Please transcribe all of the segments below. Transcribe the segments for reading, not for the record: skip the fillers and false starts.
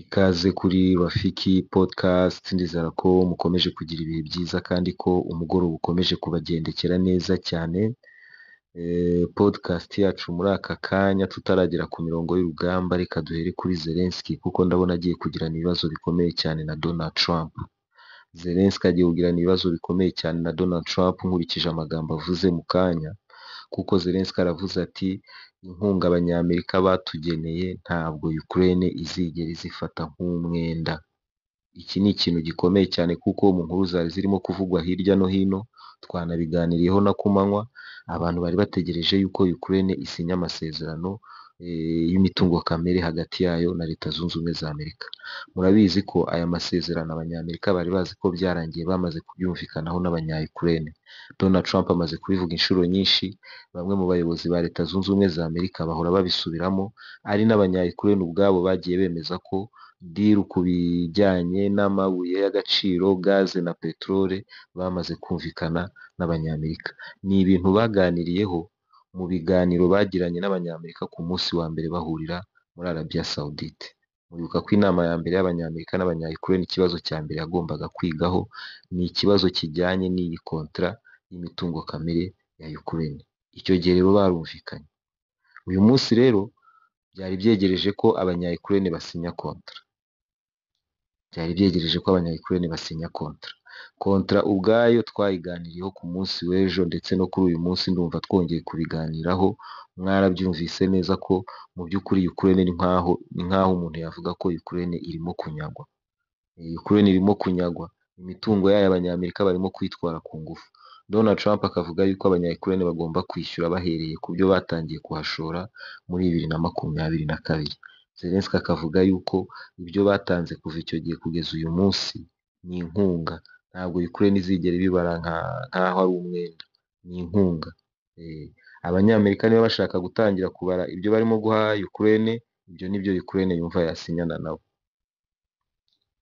Ikaze kuri Rafiki podcast, ndizera ko mukomeje kugira ibihe byiza kandi ko umugoroba ukomeje kubagendekera neza cyane. Podcast yacu muri aka kanya tutaragera ku mirongo y'urugamba, reka duhere kuri Zelensky kuko ndabona agiye kugirana ibibazo bikomeye cyane na Donald Trump. Zelensky agiye kugirana ibibazo bikomeye cyane na Donald Trump nkurikije amagambo avuze mu kanya, kuko Zelensky aravuze ati inkunga abanyamerika batugeneye ntabwo Ukraine izigera izifata nk'umwenda. Iki ni ikintu gikomeye cyane kuko mu nkuru zari zirimo kuvugwa hirya no hino, twanabiganiriyeho na kumanywa, abantu bari bategereje yuko Ukraine isinya amasezerano y'imitungo kamere hagati yayo na Leta Zunze Ubumwe za Amerika. Murabizi ko aya masezerano abanyamerika bari bazi ko byarangiye bamaze kubyumvikanaho n'abanya-Ukraine. Donald Trump amaze kubivuga inshuro nyinshi, bamwe mu bayobozi ba Leta Zunze Ubumwe za Amerika bahora babisubiramo, ari n'abanya-Ukraine ubwabo bagiye bemeza ko deal ku bijyanye n'amabuye y'agaciro, gaze na peteroli bamaze kumvikana n'abanyamerika. Ni ibintu baganiriyeho mu biganiro bagiranye n'abanyamerika ku munsi wa mbere bahurira muri Arabia Saudite. Muribuka ko inama ya mbere y'abanyamerika n'abanya-Ukraine, ikibazo cya mbere yagombaga kwigaho ni ikibazo kijyanye n'iyi kontra y'imitungo kamere ya Ukraine. Icyo gihe rero barumvikanye. Uyu munsi rero byari byegereje ko abanya-Ukraine basinya kontra. Byari byegereje ko abanya-Ukraine basinya kontra. Kontra ubwayo twayiganiriyeho ku munsi w'ejo ndetse no kuri uyu munsi ndumva twongeye kubiganiraho. Mwarabyumvise neza ko mu by'ukuri Ukraine ni nkaho umuntu yavuga ko Ukraine irimo kunyagwa. Ukraine irimo kunyagwa, imitungo yayo abanyamerika barimo kwitwara ku ngufu. Donald Trump akavuga yuko abanya-Ukraine bagomba kwishyura bahereye ku byo batangiye kuhashora muri 2022. Zelensky akavuga yuko ibyo batanze kuva icyo gihe kugeza uyu munsi ni inkunga, ntabwo Ukraine izigera ibibara nkaho ari umwenda, ni inkunga. Abanyamerika niba bashaka gutangira kubara ibyo barimo guha Ukraine, ibyo nibyo Ukraine yumva yasinyana nabo.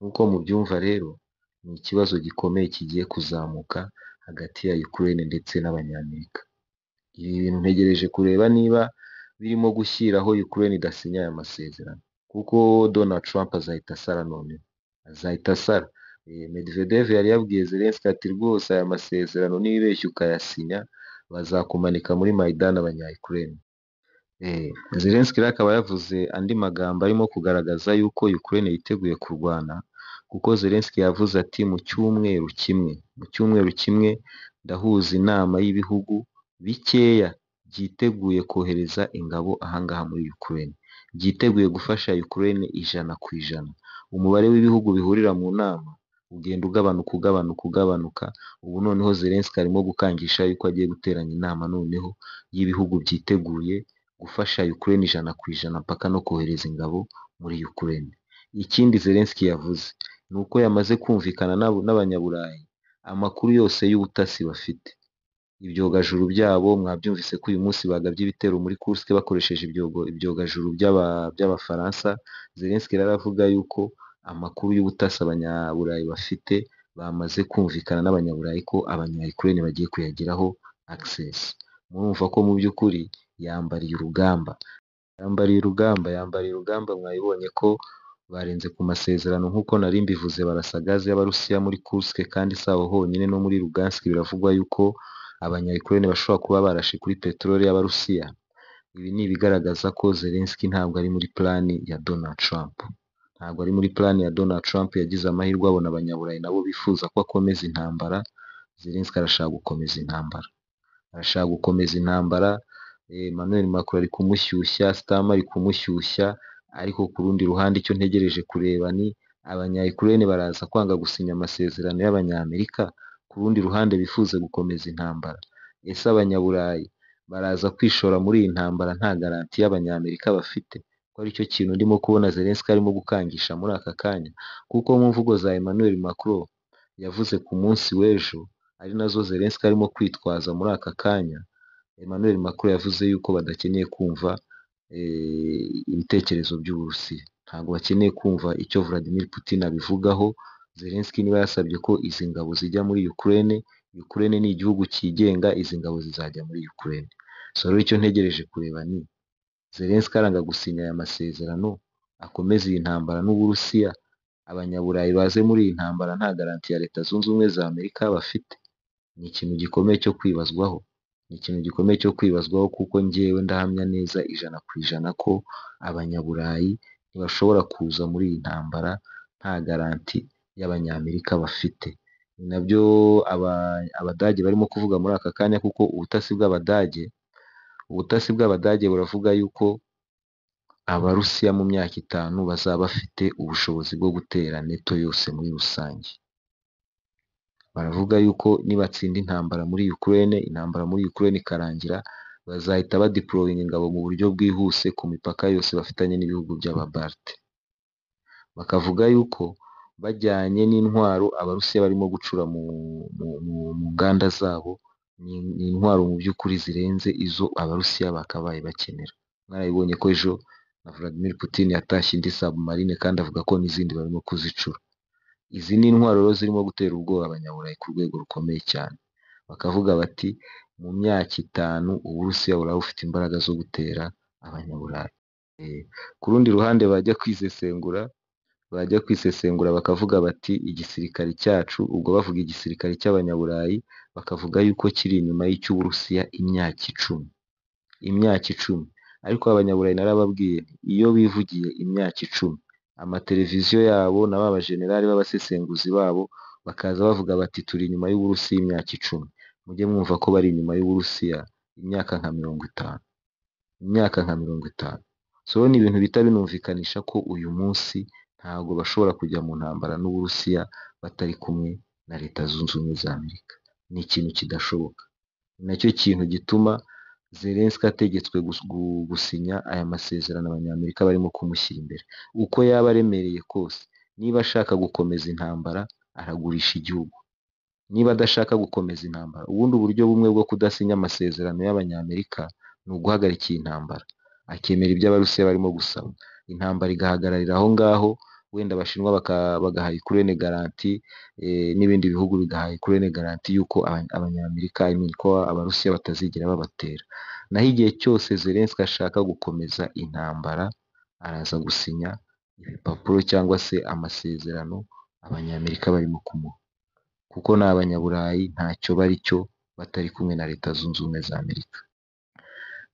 Nk'uko mubyumva rero, ni ikibazo gikomeye kigiye kuzamuka hagati ya Ukraine ndetse n'abanyamerika. Ibi bintu ntegereje kureba niba birimo gushyiraho Ukraine idasinya aya masezerano, kuko Donald Trump azahita asara none, azahita asara. Medvedev yari yabwiye Zelensky ati rwose aya masezerano nibeshya ukayasinya bazakumanika muri Maidan abanya-Ukraine. Zelensky akaba yavuze andi magambo arimo kugaragaza yuko Ukraine yiteguye kurwana, kuko Zelensky yavuze ati mu cyumweru kimwe ndahuza inama y'ibihugu bikeya byiteguye kohereza ingabo ahangaha muri Ukraine, byiteguye gufasha Ukraine 100%. Umubare w'ibihugu bihurira mu nama ugenda ugabanuka. Ubu noneho Zelensky arimo gukangisha yuko agiye guteranya inama noneho y'ibihugu byiteguye gufasha Ukraine 100% mpaka no kohereza ingabo muri Ukraine. Ikindi Zelensky yavuze ni uko yamaze kumvikana n'abanyaburayi amakuru yose y'ubutasi bafite. Ibyogajuru byabo mwabyumvise ko uyu munsi bagabye ibitero muri Kursk bakoresheje ibyogajuru by'abafaransa. Zelensky aravuga yuko amakuru y'ubutasi abanyaburayi bafite bamaze kumvikana n'abanyaburayi ko abanya-Ukraine bagiye kuyagiraho access. Murumva ko mu by'ukuri yambariye urugamba. Mwabibonye ko barenze ku masezerano nk'uko nari mbivuze, barasa gaze y'Abarusiya muri Kursk, kandi saho honyine no muri Lugansk biravugwa yuko abanya-Ukraine bashobora kuba barashe kuri peteroli y'Abarusiya. Ibi ni ibigaragaza ko Zelensky ntabwo ari muri plani ya Donald Trump. Yagize amahirwe abona abanyaburayi nabo bifuza ko akomeza intambara. Zelensky arashaka gukomeza intambara. Emmanuel Macron ari kumushyushya, Starmer ari kumushyushya, ariko ku rundi ruhande icyo ntegereje kureba ni abanya-Ukraine baraza kwanga gusinya amasezerano y'abanyamerika, ku rundi ruhande bifuza gukomeza intambara. Ese abanyaburayi baraza kwishora muri iyi ntambara nta garanti y'abanyamerika bafite? Ko aricyo kintu ndimo kubona Zelensky arimo gukangisha muri aka kanya, kuko mu mvugo za Emmanuel Macron yavuze ku munsi w'ejo ari nazo Zelensky arimo kwitwaza muri aka kanya. Emmanuel Macron yavuze yuko badakeneye kumva ibitekerezo by'Uburusiya, ntabwo bakeneye kumva icyo Vladimir Putin abivugaho. Zelensky niba yasabye ko izi ngabo zijya muri Ukraine ni igihugu cyigenga, izi ngabo zizajya muri Ukraine. So rero icyo ntegereje kureba ni Zelensky aranga gusinya aya masezerano, akomeze iyi ntambara n'Uburusiya, abanyaburayi baze muri iyi ntambara nta garanti ya Leta Zunze Ubumwe za Amerika bafite? Ni ikintu gikomeye cyo kwibazwaho, ni ikintu gikomeye cyo kwibazwaho, kuko njyewe ndahamya neza ijana ku ijana ko abanyaburayi ntibashobora kuza muri iyi ntambara nta garanti y'abanyamerika bafite. Ni nabyo abadage barimo kuvuga muri aka kanya, kuko ubutasi bw'abadage buravuga yuko abarusiya mu myaka 5 bazaba bafite ubushobozi bwo gutera neto yose muri rusange. Baravuga yuko nibatsinda intambara muri Ukraine ikarangira, bazahita badeployinga ingabo mu buryo bwihuse ku mipaka yose bafitanye n'ibihugu by'ababalte. Bakavuga yuko bajyanye n'intwaro abarusiya barimo gucura mu nganda zabo, ni intwaro mu by'ukuri zirenze izo abarusiya bakabaye bakenera. Mwarabibonye ko ejo na Vladimir Putin yatashye indi submarine kandi avuga ko n'izindi barimo kuzicura. Izi ni intwaro rero zirimo gutera ubwoba abanyaburayi ku rwego rukomeye cyane. Bakavuga bati mu myaka 5 Uburusiya buraba bufite imbaraga zo gutera abanyaburayi. Ku rundi ruhande bajya kwisesengura bakavuga bati igisirikare cyacu, ubwo bavuga igisirikare cy'abanyaburayi, bakavuga yuko kiri inyuma y'icy'Uburusiya imyaka 10. Ariko abanyaburayi narababwiye, iyo bivugiye imyaka 10, amateleviziyo yabo na ba bajenerali b'abasesenguzi babo bakaza bavuga bati turi inyuma y'Uburusiya imyaka 10, mujye mwumva ko bari inyuma y'Uburusiya imyaka nka 50. So ni ibintu bita binumvikanisha ko uyu munsi ntabwo bashobora kujya mu ntambara n'Uburusiya batari kumwe na Leta Zunze Ubumwe za Amerika. Ni ikintu kidashoboka. Ni nacyo kintu gituma Zelensky ategetswe gusinya aya masezerano abanyamerika barimo kumushyira imbere. Uko yaba aremereye kose, niba ashaka gukomeza intambara aragurisha igihugu. Niba adashaka gukomeza intambara, ubundi uburyo bumwe bwo kudasinya amasezerano y'abanyamerika ni uguhagarika iyi ntambara, akemera ibyo abarusiya barimo gusaba, intambara igahagararira aho ngaho, wenda abashinwa bagaha Ukraine garanti, n'ibindi bihugu bigaha Ukraine garanti yuko abanyamerika ko abarusiya batazigera babatera. Naho igihe cyose Zelensky ashaka gukomeza intambara, araza gusinya ibipapuro cyangwa se amasezerano abanyamerika barimo kumuha, kuko ni abanyaburayi ntacyo bari cyo batari kumwe na Leta Zunze Ubumwe za Amerika.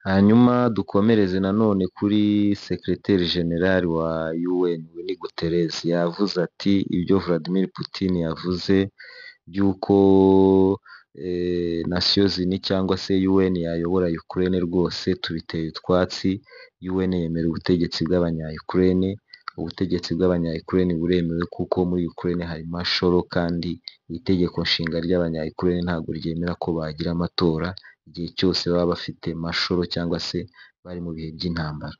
Hanyuma dukomereze nanone kuri Secretary General wa UN Antonio Guterres, yavuze ati ibyo Vladimir Putin yavuze by'uko Nations Unies cyangwa se UN yayobora Ukraine rwose tubiteye utwatsi. UN yemera ubutegetsi bw'abanya-Ukraine, ubutegetsi bw'abanya-Ukraine buremewe kuko muri Ukraine hari mashoro, kandi itegeko nshinga ry'abanya-Ukraine ntabwo ryemera ko bagira amatora igihe cyose baba bafite mashoro cyangwa se bari mu bihe by'intambara.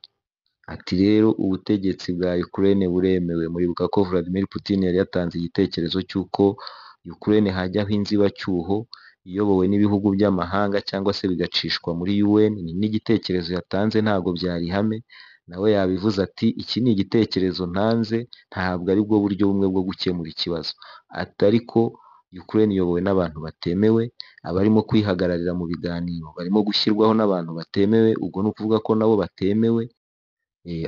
Ati rero ubutegetsi bwa Ukraine buremewe. Muribuka ko Vladimir Putin yari yatanze igitekerezo cy'uko Ukraine hajyaho inzibacyuho iyobowe n'ibihugu by'amahanga cyangwa se bigacishwa muri UN. Ni n'igitekerezo yatanze, ntabwo byari ihame. Nawe yabivuze ati iki ni igitekerezo ntanze, ntabwo ari bwo buryo bumwe bwo gukemura ikibazo. Atari ko Ukraine iyobowe n'abantu batemewe, abarimo kwihagararira mu biganiro barimo gushyirwaho n'abantu batemewe, ubwo ni ukuvuga ko nabo batemewe.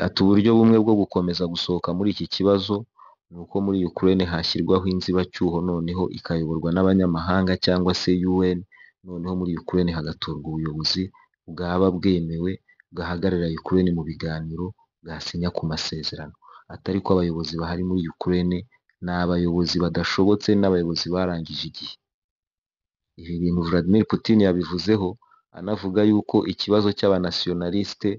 Ati uburyo bumwe bwo gukomeza gusohoka muri iki kibazo ni uko muri Ukraine hashyirwaho inzibacyuho, noneho ikayoborwa n'abanyamahanga cyangwa se UN, noneho muri Ukraine hagatorwa ubuyobozi bwaba bwemewe bwahagararira Ukraine mu biganiro, bwasinya ku masezerano. Atari ko abayobozi bahari muri Ukraine ni abayobozi badashobotse, n'abayobozi barangije igihe. Ibi bintu Vladimir Putin yabivuzeho anavuga yuko ikibazo cy'abanationaliste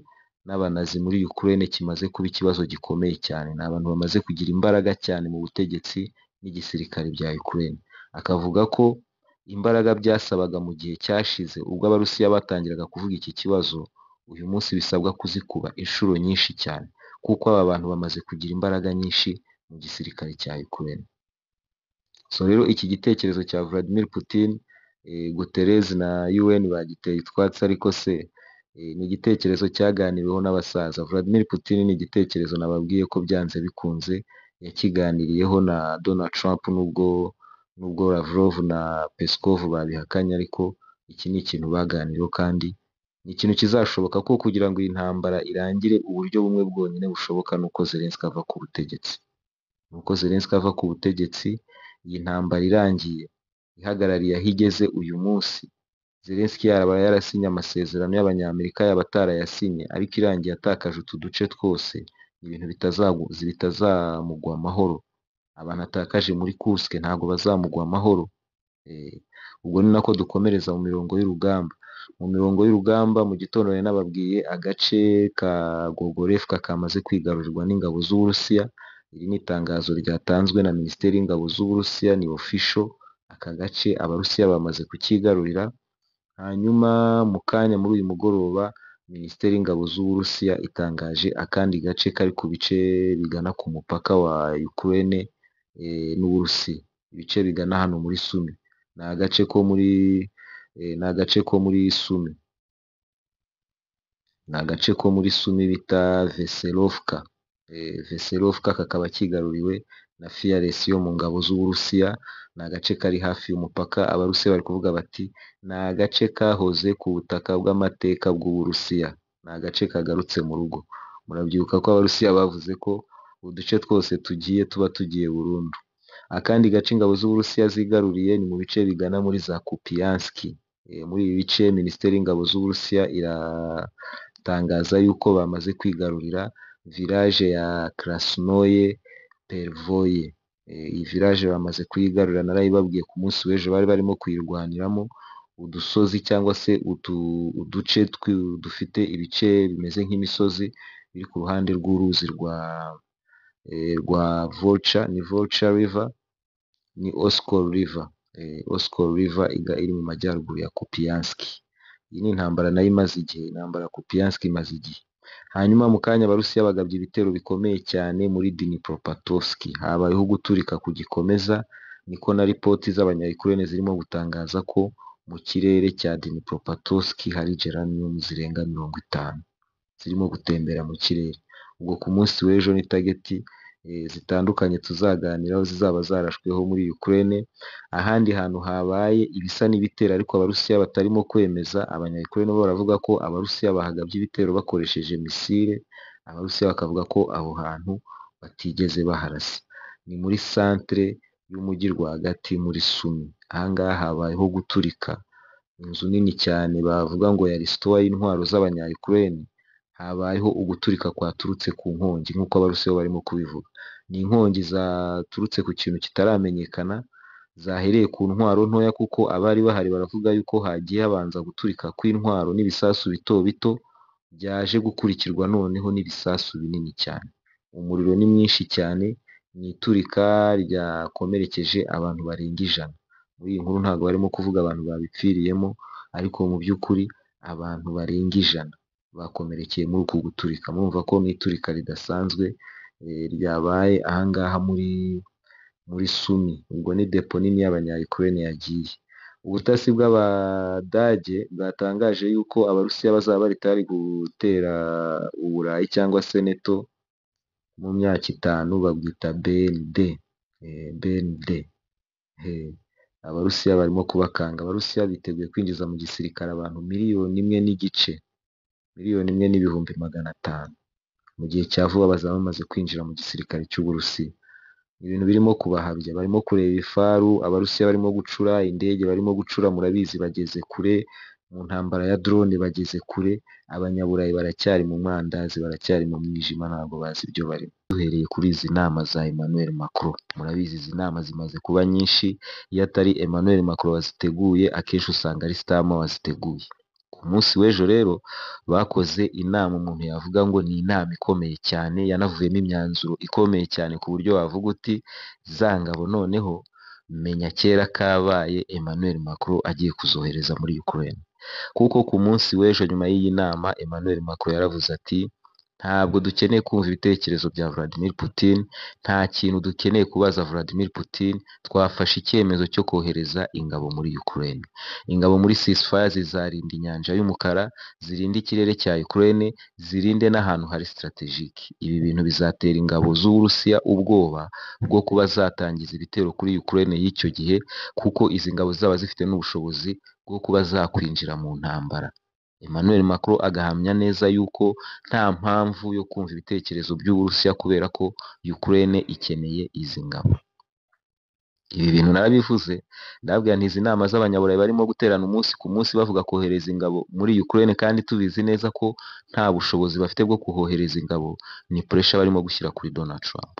n'abanazi muri Ukraine kimaze kuba ikibazo gikomeye cyane. Ni abantu bamaze kugira imbaraga cyane mu butegetsi n'igisirikare bya Ukraine. Akavuga ko imbaraga byasabaga mu gihe cyashize ubwo abarusiya batangiraga kuvuga iki kibazo, uyu munsi bisabwa kuzikuba inshuro nyinshi cyane, kuko aba bantu bamaze kugira imbaraga nyinshi mu gisirikare cya Ukraine. So rero iki gitekerezo cya Vladimir Putin, Guterres na UN bagiteye utwatsi, ariko se ni igitekerezo cyaganiriweho n'abasaza. Vladimir Putin ni igitekerezo nababwiye ko byanze bikunze yakiganiriyeho na Donald Trump, nubwo Lavrov na Peskov babihakanye, ariko iki ni ikintu baganiriyeho kandi ni ikintu kizashoboka ko kugira ngo iyi ntambara irangire uburyo bumwe bwonyine bushoboka nuko Zelensky ava ku butegetsi. Nuko Zelensky ava ku butegetsi, iyi ntambara irangiye ihagarariye aho igeze uyu munsi, Zelensky yaba yarasinye amasezerano y'Abanyamerika yaba atarayasinye, ariko irangiye atakaje utu duce twose, ni ibintu bitazamugwa amahoro. Abantu atakaje muri Kursk ntabwo bazamugwa amahoro. Ubwo ni nako dukomereza mu mirongo y'urugamba. Mu mirongo y'urugamba mu gitondo nari nababwiye agace ka Gogorevka kamaze kwigarurirwa n'ingabo z'Uburusiya. Iri ni itangazo ryatanzwe na Minisiteri y'Ingabo z'Uburusiya, ni official. Aka gace Abarusiya bamaze kukigarurira. Hanyuma mu kanya muri uyu mugoroba Minisiteri y'Ingabo z'Uburusiya itangaje akandi gace kari ku bice bigana ku mupaka wa Ukraine n'Uburusiya, ibice bigana hano muri Sumi. Ni agace ko muri Sumi. Ni agace ko muri Sumi bita Veselovka. Veselovka kakaba kigaruriwe na Fearless yo mu ngabo z'Uburusiya. Ni agace kari hafi y'umupaka. Abarusiya bari kuvuga bati ni agace kahoze ku butaka bw'amateka bw'Uburusiya. Ni agace kagarutse mu rugo. Murabyibuka ko Abarusiya bavuze ko uduce twose tuba tugiye burundu. Akandi gace ingabo z'Uburusiya zigaruriye ni mu bice bigana muri za Kupiansk. Muri ibi bice Minisiteri y'Ingabo z'Uburusiya iratangaza yuko bamaze kwigarurira village ya Krasnoye Pervoye. Iyi village bamaze kuyigarurira, narayibabwiye ku munsi w'ejo bari barimo kuyirwaniramo. Udusozi cyangwa se uduce dufite ibice bimeze nk'imisozi biri ku ruhande rw'uruzi rwa Volcha, ni Volcha River, ni Oskol River. Oskol River iri mu majyaruguru ya Kupiansk. Iyi ni intambara nayo imaze igihe, intambara ya Kupiansk imaze igihe. Hanyuma mu kanya Abarusiya bagabye ibitero bikomeye cyane muri Dnipropetrovsk. Habayeho guturika kugikomeza, niko na ripoti z'Abanya-Ukraine zirimo gutangaza ko mu kirere cya Dnipropetrovsk hari geranium zirenga 50 zirimo gutembera mu kirere. Ubwo ku munsi w'ejo ni tageti zitandukanye tuzaganiraho zizaba zarashweho muri Ukraine. Ahandi hantu habaye ibisa n'ibitero ariko Abarusiya batarimo kwemeza, Abanya-Ukraine bo baravuga ko Abarusiya bahagabye ibitero bakoresheje misile. Abarusiya bakavuga ko aho hantu batigeze baharasa. Ni muri centre y'umujyi rwagati muri Sumi. Ahangaha habayeho guturika inzu nini cyane bavuga ngo yari store y'intwaro z'Abanya-Ukraine. Habayeho uguturika kwaturutse ku nkongi nk'uko Abarusiya barimo kubivuga. Ni inkongi zaturutse ku kintu kitaramenyekana, zahereye ku ntwaro ntoya, kuko abari bahari baravuga yuko hagiye habanza guturika kw'intwaro n'ibisasu bito bito byaje gukurikirwa noneho n'ibisasu binini cyane. Umuriro ni mwinshi cyane, ni iturika ryakomerekeje abantu barenga 100. Muri iyi nkuru ntabwo barimo kuvuga abantu babipfiriyemo, ariko mu by'ukuri abantu barenga 100 bakomerekeye muri uku guturika. Murumva ko ni iturika ridasanzwe ryabaye ahangaha muri Sumi. Ubwo ni depo nini y'Abanya-Ukraine yagiye. Ubutasi bw'Abadage bwatangaje yuko Abarusiya bazaba bari tayari gutera Uburayi cyangwa se NATO mu myaka 5, babwita BND. BND. Abarusiya barimo kubakanga. Abarusiya biteguye kwinjiza mu gisirikare abantu 1,5 miliyoni, 1,500,000. Mu gihe cya vuba bazaba bamaze kwinjira mu gisirikare cy'Uburusiya. Ibintu birimo kubahabya, barimo kureba ifaru, Abarusiya barimo gucura indege, barimo gucura, murabizi bageze kure mu ntambara ya drone, bageze kure. Abanyaburayi baracyari mu mandazi, baracyari mu mwijima, ntabwo bazi ibyo barimo. Duhereye kuri izi nama za Emmanuel Macron, murabizi izi nama zimaze kuba nyinshi. Iyo atari Emmanuel Macron waziteguye, akenshi usanga ari Starmer waziteguye. Ku munsi w'ejo rero bakoze inama umuntu yavuga ngo ni inama ikomeye cyane, yanavuyemo imyanzuro ikomeye cyane ku buryo wavuga uti za ngabo noneho menya kera kabaye Emmanuel Macron agiye kuzohereza muri Ukraine. Kuko ku munsi w'ejo nyuma y'iyi nama Emmanuel Macron yaravuze ati ntabwo dukeneye kumva ibitekerezo bya Vladimir Putin, nta kintu dukeneye kubaza Vladimir Putin, twafashe icyemezo cyo kohereza ingabo muri Ukraine. Ingabo muri ceasefire zizarinda inyanja y'umukara, zirinde ikirere cya Ukraine, zirinde n'ahantu hari strategic. Ibi bintu bizatera ingabo z'Uburusiya ubwoba bwo kuba zatangiza ibitero kuri Ukraine y'icyo gihe, kuko izi ngabo zaba zifite n'ubushobozi bwo kuba zakwinjira mu ntambara. Emmanuel Macron agahamya neza yuko nta mpamvu yo kumva ibitekerezo by'Uburusiya kubera ko Ukraine ikeneye izi ngabo. Ibi bintu narabivuze ndababwira nti izi nama z'abanyaburayi barimo guterana umunsi ku munsi bavuga kohereza ingabo muri Ukraine kandi tubizi neza ko nta bushobozi bafite bwo kuhohereza ingabo, ni pressure barimo gushyira kuri Donald Trump.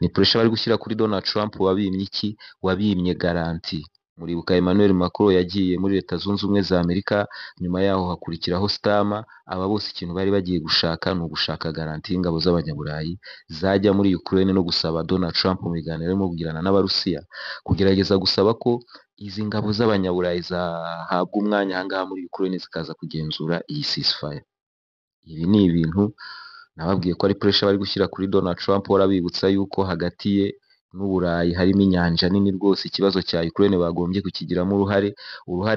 Ni pressure bari gushyira kuri Donald Trump wabimye iki? Wabimye garanti. Muribuka Emmanuel Macron yagiye muri Leta Zunze Ubumwe za Amerika, nyuma yaho hakurikiraho Stama, aba bose ikintu bari bagiye gushaka ni ugushaka garanti y'ingabo z'abanyaburayi zajya muri Ukraine no gusaba Donald Trump mu biganiro arimo kugirana n'Abarusiya kugerageza gusaba ko izi ngabo z'abanyaburayi zahabwa umwanya ahangaha muri Ukraine zikaza kugenzura iyi ceasefire. Ibi ni ibintu nababwiye ko ari pressure bari gushyira kuri Donald Trump, warabibutsa yuko hagati ye n'Uburayi harimo inyanja nini rwose, ikibazo cya Ukraine bagombye kukigiramo uruhare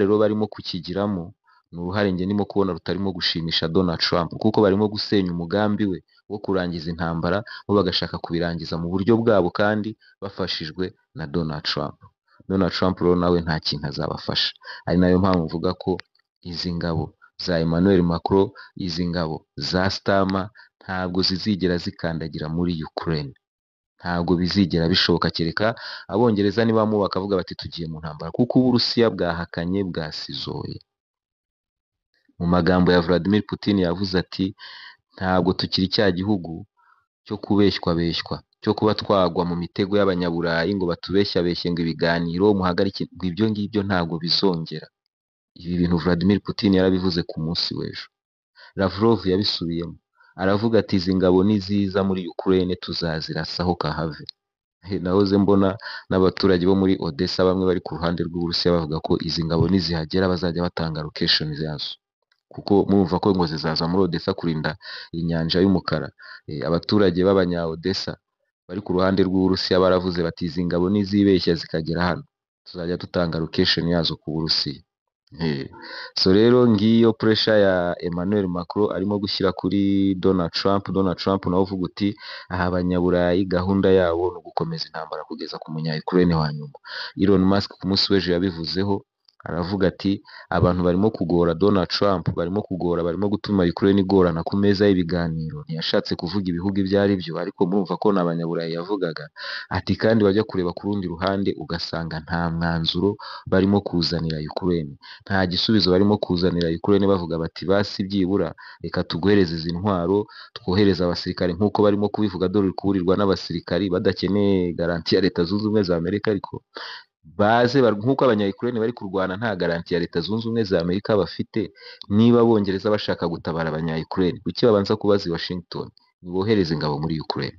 rero barimo kukigiramo ni uruhare njye ndimo kubona rutarimo gushimisha Donald Trump, kuko barimo gusenya umugambi we wo kurangiza intambara, bo bagashaka kubirangiza mu buryo bwabo kandi bafashijwe na Donald Trump. Donald Trump rero nawe nta kintu azabafasha, ari nayo mpamvu mvuga ko izi ngabo za Emmanuel Macron, izi ngabo za Stama ntabwo zizigera zikandagira muri Ukraine, ntabwo bizigera bishoboka, kereka Abongereza nibamo bakavuga bati tugiye mu ntambara, kuko Uburusiya bwahakanye bwasizoye. Mu magambo ya Vladimir Putin yavuze ati ntabwo tukiri cya gihugu cyo kubeshywa cyo kuba twagwa mu mitego y'abanyaburayi ngo batubeshyabeshye ngo ibiganiro muhagarike, ngo ibyo ngibyo ntabwo bizongera. Ibi bintu Vladimir Putin yarabivuze ku munsi w'ejo. Lavrov yabisubiyemo aravuga ati izi ngabo niziza muri Ukraine tuzazirasaho kahave. Nahoze mbona n'abaturage bo muri Odessa bamwe bari ku ruhande rw'Uburusiya bavuga ko izi ngabo nizihagera bazajya batanga location yazo, kuko murumva ko ngo zizaza muri Odessa kurinda inyanja y'umukara. Abaturage b'abanya Odessa bari ku ruhande rw'Uburusiya baravuze bati izi ngabo nizibeshya zikagera hano tuzajya dutanga location yazo ku Burusiya. So rero ngiyo pressure ya Emmanuel Macron arimo gushyira kuri Donald Trump. Donald Trump nawe uvuga uti aha abanyaburayi gahunda yabo ni ugukomeza intambara kugeza ku munya Ukraine wa nyuma. Elon Musk ku munsi w'ejo yabivuzeho, aravuga ati abantu barimo kugora Donald Trump, barimo gutuma Ukraine igorana ku meza y'ibiganiro. Ntiyashatse kuvuga ibihugu ibyo ari byo, ariko murumva ko n'abanyaburayi yavugaga. Ati kandi bajya kureba ku rundi ruhande ugasanga nta mwanzuro barimo kuzanira Ukraine, nta gisubizo barimo kuzanira Ukraine, bavuga bati basi byibura reka tuguhereze izi ntwaro, twohereza abasirikare nk'uko barimo kubivuga, dore uri kuburirwa n'abasirikari badakeneye garanti ya Leta Zunze Ubumwe za Amerika, ariko baze nk'uko abanya-Ukraine bari kurwana nta garanti ya Leta Zunze Ubumwe za Amerika bafite. Niba Abongereza bashaka gutabara abanya-Ukraine, kuki babanza kubaza i Washington nibohereze ingabo muri Ukraine?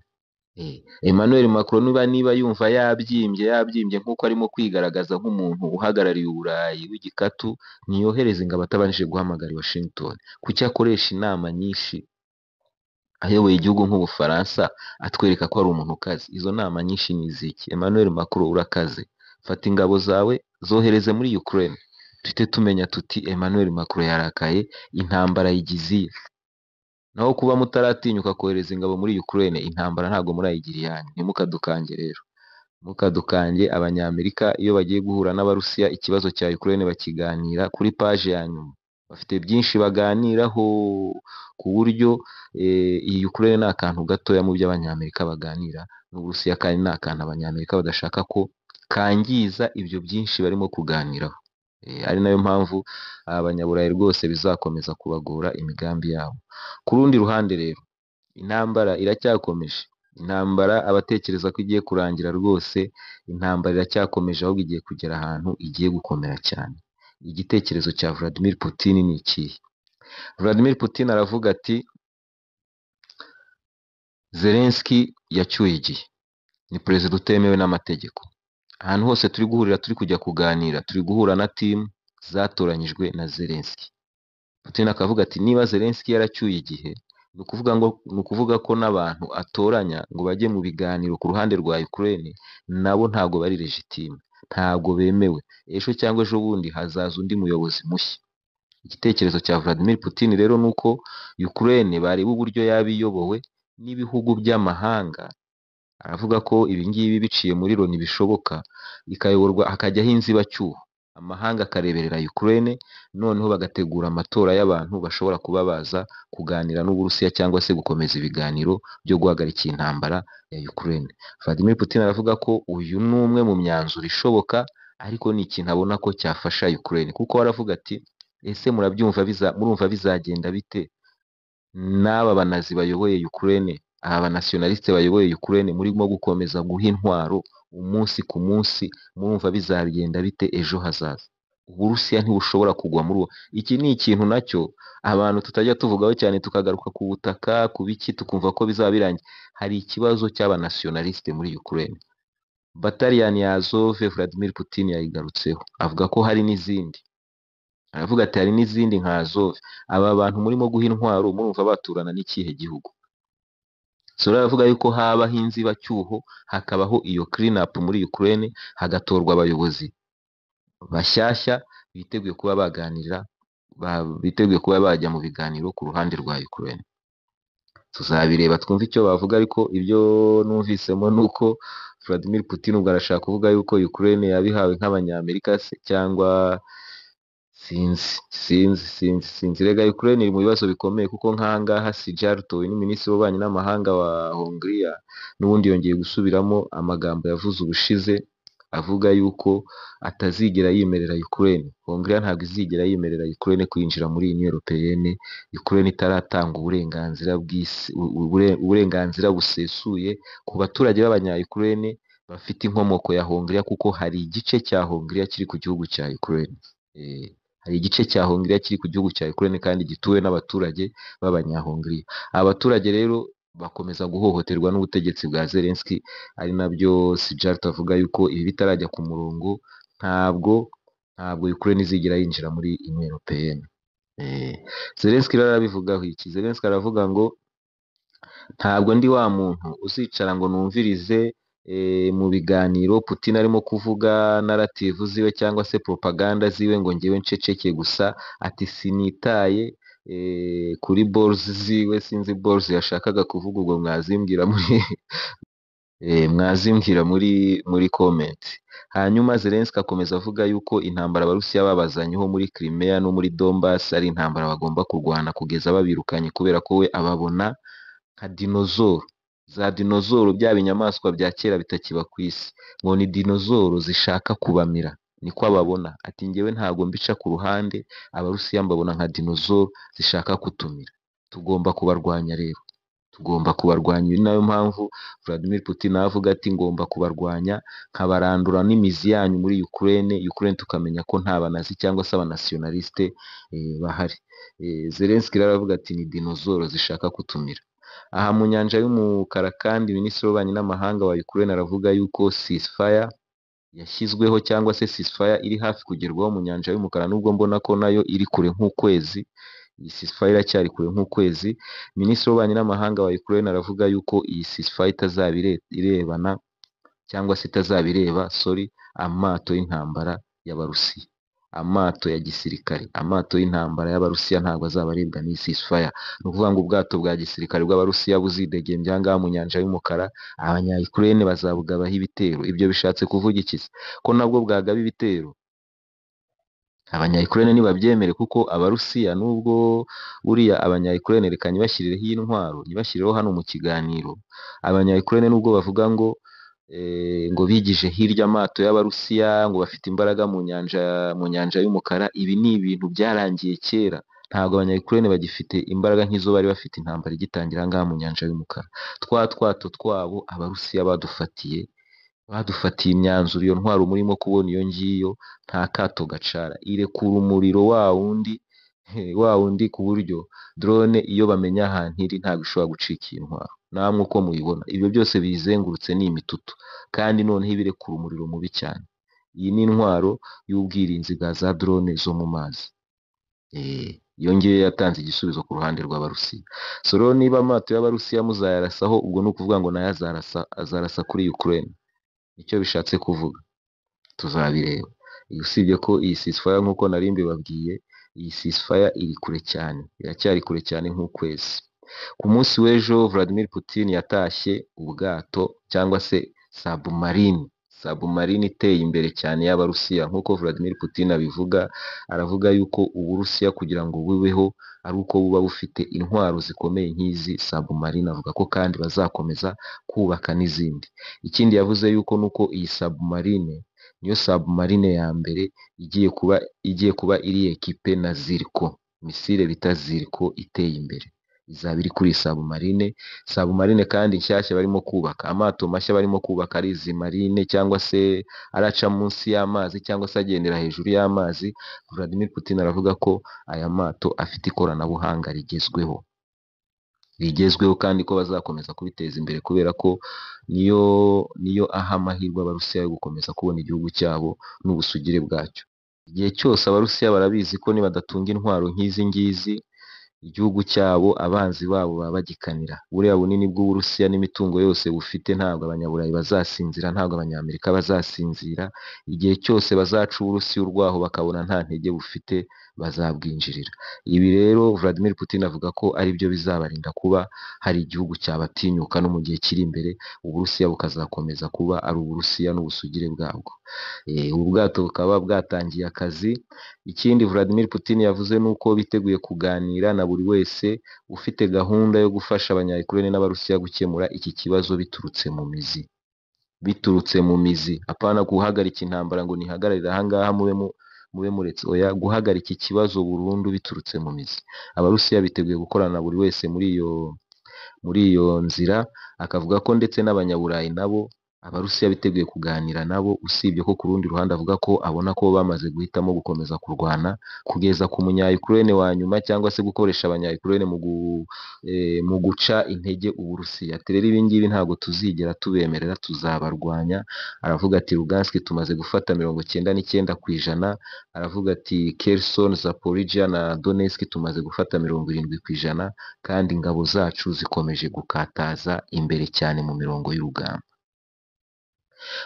Emmanuel Macron niba yumva yabyimbye nk'uko arimo kwigaragaza nk'umuntu uhagarariye Uburayi w'igikatu, niyohereze ingabo atabanjije guhamagara i Washington. Kuki akoresha inama nyinshi ayoboye igihugu nk'Ubufaransa atwereka ko ari umuntu ukaze? Izo nama nyinshi ni iziki? Emmanuel Macron urakaze, fata ingabo zawe zohereze muri Ukraine, tuhite tumenya tuti Emmanuel Macron yarakaye, intambara yigiziye. Naho kuba mutaratinyuka kohereza ingabo muri Ukraine, intambara ntabwo murayigira iyanyu. Ntimukadukange rero, mukadukange. Abanyamerika iyo bagiye guhura n'Abarusiya ikibazo cya Ukraine bakiganira kuri page ya nyuma, bafite byinshi baganiraho, ku buryo iyi Ukraine ni akantu gatoya mu byo Abanyamerika baganira n'Uburusiya, kandi ni akantu Abanyamerika badashaka ko kangiza ibyo byinshi barimo kuganiraho. Ari nayo mpamvu abanyaburayi rwose bizakomeza kubagora imigambi yabo. Ku rundi ruhande rero, intambara iracyakomeje. Intambara abatekereza ko igiye kurangira rwose, intambara iracyakomeje, ahubwo igiye kugera ahantu igiye gukomera cyane. Igitekerezo cya Vladimir Putin ni ikihe? Vladimir Putin aravuga ati Zelensky yacyuye igihe, ni perezida utemewe n'amategeko. Ahantu hose turi guhurira, turi kujya kuganira, turi guhura na timu zatoranyijwe na Zelensky. Putin akavuga ati niba Zelensky yaracyuye igihe, ni ukuvuga ko n'abantu atoranya ngo bajye mu biganiro ku ruhande rwa Ukraine nabo ntabwo bari legitime, ntabwo bemewe. Ejo cyangwa ejo bundi hazaza undi muyobozi mushya. Igitekerezo cya Vladimir Putin rero ni uko Ukraine bareba uburyo yaba iyobowe n'ibihugu by'amahanga. Aravuga ko ibi ngibi biciye muri Loni bishoboka, ikayoborwa hakajyaho inzibacyuho, amahanga akareberera Ukraine, noneho bagategura amatora y'abantu bashobora kuba baza kuganira n'Uburusiya cyangwa se gukomeza ibiganiro byo guhagarika intambara ya Ukraine. Vladimir Putin aravuga ko uyu ni umwe mu myanzuro ishoboka, ariko ni ikintu abona ko cyafasha Ukraine, kuko aravuga ati ese murumva bizagenda bite n'aba banazi bayoboye Ukraine, aba nationaliste bayoboye Ukraine murimo gukomeza guha intwaro umunsi ku munsi, murumva bizagenda bite ejo hazaza? Uburusiya ntibushobora kugwa muri uwo. Iki ni ikintu nacyo abantu tutajya tuvugaho cyane, tukagaruka ku butaka ku biki tukumva ko bizaba birangiye. Hari ikibazo cy'aba nationaliste muri Ukraine. Bataliyani ya Azov Vladimir Putin yayigarutseho, avuga ko hari n'izindi. Aravuga ati hari n'izindi nka Azov. Aba bantu murimo guha intwaro murumva baturana n'ikihe gihugu? So aravuga yuko habaho inzibacyuho, hakabaho iyo clean up muri Ukraine, hagatorwa abayobozi bashyashya biteguye kuba baganira, biteguye kuba bajya mu biganiro ku ruhande rwa Ukraine. Tuzabireba twumve icyo bavuga, ariko ibyo numvisemo nuko Vladimir Putin ubwo arashaka kuvuga yuko Ukraine yabihawe nk'abanyamerika se, cyangwa sinzi. Rega Ukraine iri mu bibazo bikomeye, kuko nk'ahangaha Sijarto ni minisitiri w'ububanyi n'amahanga wa Hongria, n'ubundi yongeye gusubiramo amagambo yavuze ubushize, avuga yuko atazigera yemerera Ukraine, Hongria ntabwo izigera yemerera Ukraine kwinjira muri Union Européenne, Ukraine itaratanga uburenganzira busesuye ku baturage b'abanya Ukraine bafite inkomoko ya Hongria, kuko hari igice cya Hongria kiri ku gihugu cya Ukraine. Hari igice cya Hongria kiri ku gihugu cya Ukraine kandi gituwe n'abaturage b'abanyahongria. Abaturage rero bakomeza guhohoterwa n'ubutegetsi bwa Zelensky, ari nabyo Sijarto avuga yuko ibi bitarajya ku murongo, ntabwo Ukraine izigera yinjira muri Union Européenne. Zelensky rero arabivugaho iki? Zelensky aravuga ngo ntabwo ndi wa muntu uzicara ngo numvirize mu biganiro Putin arimo kuvuga narrative ziwe cyangwa se propaganda ziwe ngo ngewe nceceke gusa. Ati sinitaye kuri balls ziwe, sinzi balls yashakaga kuvuga, ubwo mwazimbwira muri comment. Hanyuma Zelensky akomeza avuga yuko intambara abarusiya babazanyeho muri Crimea no muri Donbass ari intambara bagomba kurwana kugeza babirukanye, kubera ko we ababona nka dinozoro, za dinozoro bya binyamaswa bya kera bitakiba ku isi, ngo ni dinozoro zishaka kubamira, niko ababona. Ati ngewe ntabwo mbica ku ruhande, abarusiya mbabona nka dinozoro zishaka kutumira. Tugomba kubarwanya rero, tugomba kubarwanya. Ni nayo mpamvu Vladimir Putin avuga ati ngomba kubarwanya nkabarandura n'imizi yanyu muri Ukraine tukamenya ko nta banazi cyangwa se abanationaliste bahari. Zelensky rero aravuga ati ni dinozoro zishaka kutumira. Aha mu nyanja y'umukara kandi minisitiri w'ububanyi n'amahanga wa Ukraine aravuga yuko ceasefire yashyizweho, cyangwa se ceasefire iri hafi kugerwaho mu nyanja y'umukara, nubwo mbona ko nayo iri kure nk'ukwezi. Iyi ceasefire iracyari kure nk'ukwezi. Minisitiri w'ububanyi n'amahanga wa Ukraine aravuga yuko iyi ceasefire itazaba irebana cyangwa se itazabireba amato y'intambara y'Abarusiya, amato ya gisirikare, amato y'intambara y'Abarusiya ntabwo azaba arebwa n'iyi ceasefire. Ni ukuvuga ngo ubwato bwa gisirikare bw'Abarusiya buzidegembya ngaha mu nyanja y'umukara, abanya Ukraine bazabugabaho ibitero. Ibyo bishatse kuvuga iki? Ko nabwo bwagaba ibitero abanya Ukraine nibabyemere, kuko Abarusiya nubwo buriya abanya Ukraine, reka nibashyireho intwaro, nibashyireho hano mu kiganiro, abanya Ukraine nubwo bavuga ngo bigije hirya amato y'Abarusiya, ngo bafite imbaraga mu nyanja y'umukara, ibi ni ibintu byarangiye kera. Ntabwo abanya Ukraine bagifite imbaraga nk'izo bari bafite intambara igitangira ngaha mu nyanja y'umukara. Twato twabo Abarusiya badufatiye imyanzuro. Iyo ntwaro murimo kubona iyo ngiyo nta kato gacara, irekura umuriro wa wundi ku buryo drone iyo bamenya ahantu iri ntabwo ishobora gucika iyi ntwaro. Namwe uko mubibona, ibyo byose bizengurutse ni imitutu, kandi noneho ibirekura umuriro mubi cyane. Iyi ni intwaro y'ubwirinzi bwa za drone zo mu mazi. Iyo ngiyo yatanze igisubizo ku ruhande rw'Abarusiya. So rero niba amato y'Abarusiya muzayarasaho, ubwo ni ukuvuga ngo nayo azarasa kuri Ukraine. Nicyo bishatse kuvuga. Tuzabireba. Usibye ko iyi ceasefire nk'uko nari mbibabwiye, iyi ceasefire iri kure cyane, iracyari kure cyane nk'ukwezi. Ku munsi w'ejo Vladimir Putin yatashye ubwato cyangwa se submarine submarine iteye imbere cyane y'Abarusiya nk'uko Vladimir Putin abivuga. Aravuga yuko Uburusiya kugira ngo bubeho ari uko buba bufite intwaro zikomeye nk'izi submarine. Avuga ko kandi bazakomeza kubaka n'izindi. Ikindi yavuze yuko nuko iyi submarine niyo submarine ya mbere igiye kuba iri ekipe na Zircon, misile bita Zircon iteye imbere, izaba iri kuri submarine kandi nshyashya barimo kubaka. Amato mashya barimo kubaka ari izi marine cyangwa se araca munsi y'amazi cyangwa se agendera hejuru y'amazi. Vladimir Putin aravuga ko aya mato afite ikoranabuhanga rigezweho kandi ko bazakomeza kubiteza imbere kubera ko niyo aha amahirwe Abarusiya yo gukomeza kubona igihugu cyabo n'ubusugire bwacyo. Igihe cyose Abarusiya barabizi ko nibadatunga intwaro nk'izi ngizi igihugu cyabo abanzi babo baba bagikanira. Buriya bunini bw'Uburusiya n'imitungo yose bufite ntabwo Abanyaburayi bazasinzira, ntabwo Abanyamerika bazasinzira. Igihe cyose bazaca Uburusiya urwaho bakabona nta ntege bufite bazabwinjirira. Ibi rero Vladimir Putin avuga ko ari byo bizabarinda kuba hari igihugu cyabatinyuka no mu gihe kiri imbere Uburusiya bukazakomeza kuba ari Uburusiya n'ubusugire bwabwo. Ubu bwato bukaba bwatangiye akazi. Ikindi Vladimir Putin yavuze nuko biteguye kuganira na buri wese ufite gahunda yo gufasha Abanya-Ukraine n'Abarusiya gukemura iki kibazo biturutse mu mizi. Apana guhagarika intambara ngo nihagararire ahangaha mube muretse, oya, guhagarika ikibazo burundu biturutse mu mizi. Abarusiya biteguye gukorana na buri wese muri iyo nzira. Akavuga ko ndetse n'Abanyaburayi nabo Abarusiya biteguye kuganira nabo, usibye ko ku rundi ruhande avuga ko abona ko bamaze guhitamo gukomeza kurwana kugeza ku Munya-Ukraine wa nyuma cyangwa se gukoresha Abanya-Ukraine mu guca intege Uburusiya. Ati rero ibi ngibi ntabwo tuzigera tubemerera, tuzabarwanya. Aravuga ati Lugansk tumaze gufata 99%. Aravuga ati Kherson, Zaporizhia na Donetsk tumaze gufata 70%, kandi ingabo zacu zikomeje gukataza imbere cyane mu mirongo y'urugamba.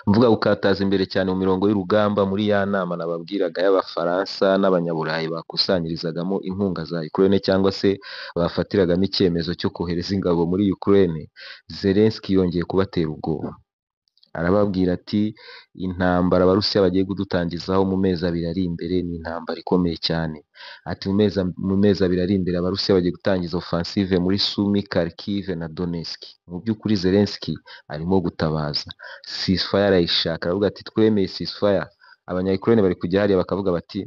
Mvuga gukataza imbere cyane mu mirongo y'urugamba, muri ya nama nababwiraga y'Abafaransa n'Abanyaburayi bakusanyirizagamo inkunga za Ukraine cyangwa se bafatiragamo icyemezo cyo kohereza ingabo muri Ukraine, Zelensky yongeye kubatera ubwoba. Arababwira ati intambara Abarusiya bagiye kudutangizaho mu mezi 2 ari imbere ni intambara ikomeye cyane. Ati mu mezi 2 ari imbere Abarusiya bagiye gutangiza offensive muri Sumy, Kharkiv na Donetsk. Mu by'ukuri Zelensky arimo gutabaza ceasefire arayishaka. Aravuga ati twemeye ceasefire. Abanya-Ukraine bari kujya hariya bakavuga bati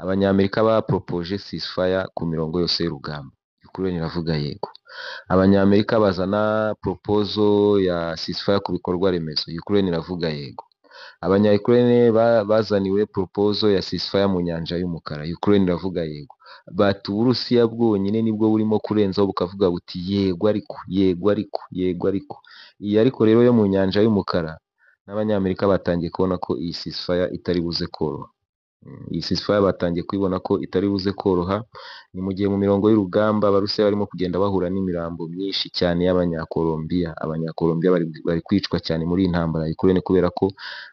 Abanyamerika bapropoje ceasefire ku mirongo yose y'urugamba. Ukraine iravuga yego. Abanyamerika bazana proposal ya ceasefire ku bikorwa remezo. Ukraine iravuga yego. Abanya-Ukraine bazaniwe proposal ya ceasefire mu nyanja y'umukara. Ukraine iravuga yego. Bati Uburusiya bwonyine nibwo burimo kurenzaho bukavuga buti yego ariko. Iyi ariko rero yo mu nyanja y'umukara n'Abanyamerika batangiye kubona ko iyi ceasefire itari buze koroha. Iyi ceasefire batangiye kwibona ko itari buze koroha. Ni mu gihe mu mirongo y'urugamba Abarusiya barimo kugenda bahura n'imirambo myinshi cyane y'Abanya-Colombia. Abanya-Colombia bari kwicwa cyane muri iyi ntambara ya Ukraine kubera ko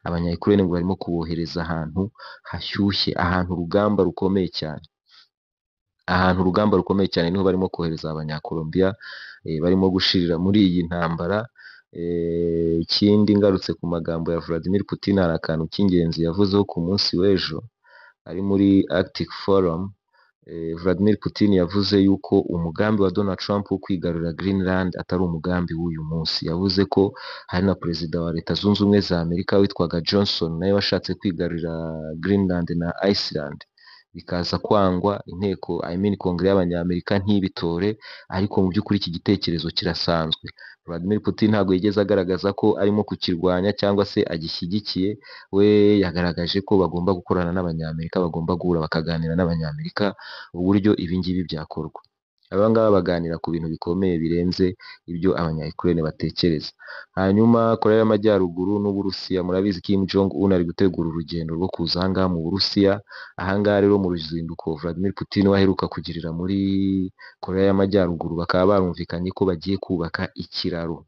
Abanya-Ukraine ngo barimo kubohereza ahantu hashyushye, ahantu urugamba rukomeye cyane niho barimo kohereza Abanya-Colombia barimo gushirira muri iyi ntambara. Ikindi ngarutse ku magambo ya Vladimir Putin, hari akantu cy'ingenzi yavuzeho ku munsi w'ejo ari muri Arctic Forum. Vladimir Putin yavuze yuko umugambi wa Donald Trump wo kwigarurira Greenland atari umugambi w'uyu munsi. Yavuze ko hari na perezida wa Leta Zunze Ubumwe za Amerika witwaga Johnson nawe washatse kwigarurira Greenland na Iceland, bikaza kwangwa. Kongere y'Abanyamerika ntibitore, ariko mu by'ukuri iki gitekerezo kirasanzwe. Vladimir Putin ntabwo yigeze agaragaza ko arimo kukirwanya cyangwa se agishyigikiye. We yagaragaje ko bagomba gukorana n'Abanyamerika, bagomba guhura bakaganira n'Abanyamerika uburyo ibi ngibi byakorwa. Aba ngaba baganira ku bintu bikomeye birenze ibyo Abanya-Ukraine batekereza. Hanyuma Korea y'Amajyaruguru n'Uburusiya, murabizi Kim Jong Un ari gutegura urugendo rwo kuza ahangaha mu Burusiya. Ahangaha rero mu ruzinduko Vladimir Putin waheruka kugirira muri Korea y'Amajyaruguru, bakaba barumvikanye ko bagiye kubaka ikiraro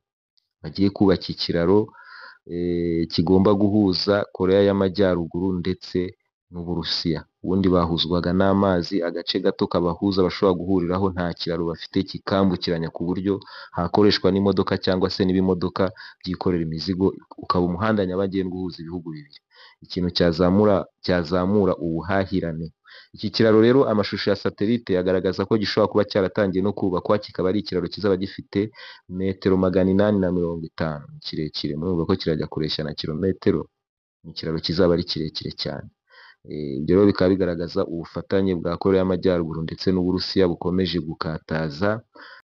kigomba guhuza Korea y'Amajyaruguru ndetse n'Uburusiya. ubundi bahuzwaga n'amazi, agace gato kabahuza bashobora guhuriraho nta kiraro bafite kikambukiranya ku buryo hakoreshwa n'imodoka cyangwa se n'ibimodoka byikorera imizigo, ukaba umuhanda nyabagendwa uhuza ibihugu bibiri, ikintu cyazamura ubuhahirane. Iki kiraro rero amashusho ya satelite agaragaza ko gishobora kuba cyaratangiye no kubakwa, kikaba ari ikiraro kizaba gifite metero 850, kirekire, murumva ko kirajya kureshya na kilometero, ni ikiraro kizaba ari kirekire cyane. Ibyo rero bikaba bigaragaza ubufatanye bwa Koreya y'Amajyaruguru ndetse n'Uburusiya bukomeje gukataza